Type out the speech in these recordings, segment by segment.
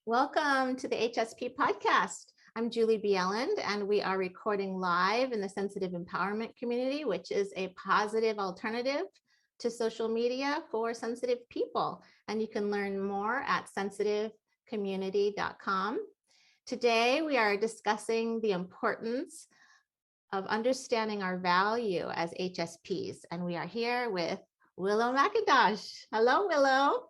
Welcome to the HSP podcast. I'm Julie Bieland, and we are recording live in the Sensitive Empowerment community, which is a positive alternative to social media for sensitive people. And you can learn more at sensitivecommunity.com. Today, we are discussing the importance of understanding our value as HSPs. And we are here with Willow McIntosh. Hello, Willow.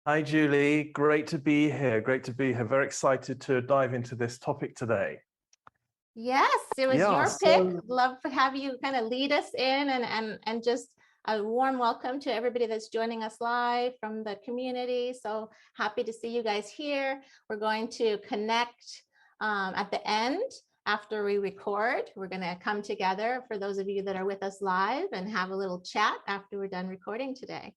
Hi, Julie. Great to be here. Great to be here. Very excited to dive into this topic today. Yes, it was your pick. Love to have you kind of lead us in and just a warm welcome to everybody that's joining us live from the community. So happy to see you guys here. We're going to connect at the end after we record. We're going to come together for those of you that are with us live and have a little chat after we're done recording today.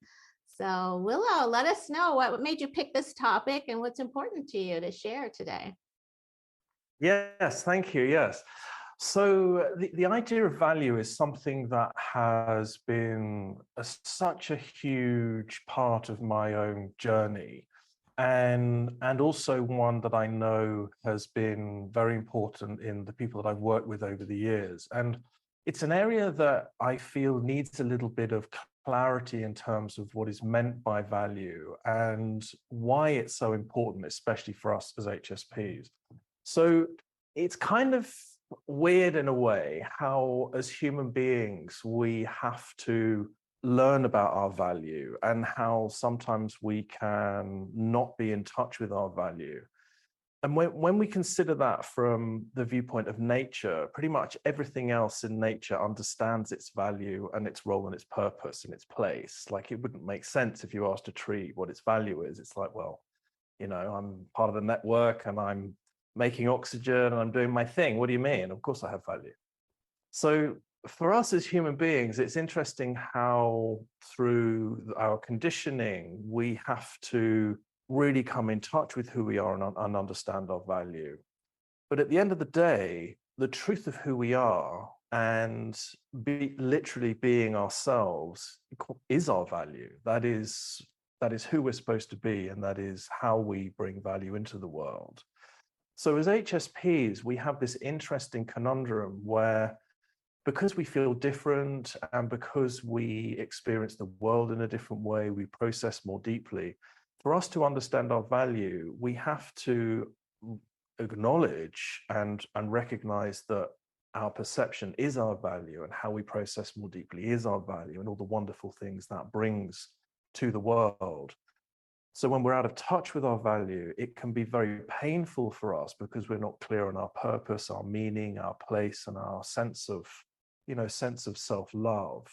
So Willow, let us know what made you pick this topic and what's important to you to share today. Yes, thank you. Yes. So the idea of value is something that has been such a huge part of my own journey, and also one that I know has been very important in the people that I've worked with over the years. And it's an area that I feel needs a little bit of clarity in terms of what is meant by value and why it's so important, especially for us as HSPs. So it's kind of weird in a way how, as human beings, we have to learn about our value and how sometimes we can not be in touch with our value. And when we consider that from the viewpoint of nature, pretty much everything else in nature understands its value and its role and its purpose and its place. Like, it wouldn't make sense if you asked a tree what its value is. It's like, well, you know, I'm part of the network and I'm making oxygen and I'm doing my thing. What do you mean? Of course I have value. So for us as human beings, it's interesting how through our conditioning, we have to really come in touch with who we are and understand our value. But at the end of the day, the truth of who we are and literally being ourselves is our value. That is who we're supposed to be, and that is how we bring value into the world. So as HSPs, we have this interesting conundrum where, because we feel different and because we experience the world in a different way, we process more deeply. For us to understand our value, we have to acknowledge and recognize that our perception is our value and how we process more deeply is our value and all the wonderful things that brings to the world. So when we're out of touch with our value, it can be very painful for us because we're not clear on our purpose, our meaning, our place, and our sense of self-love.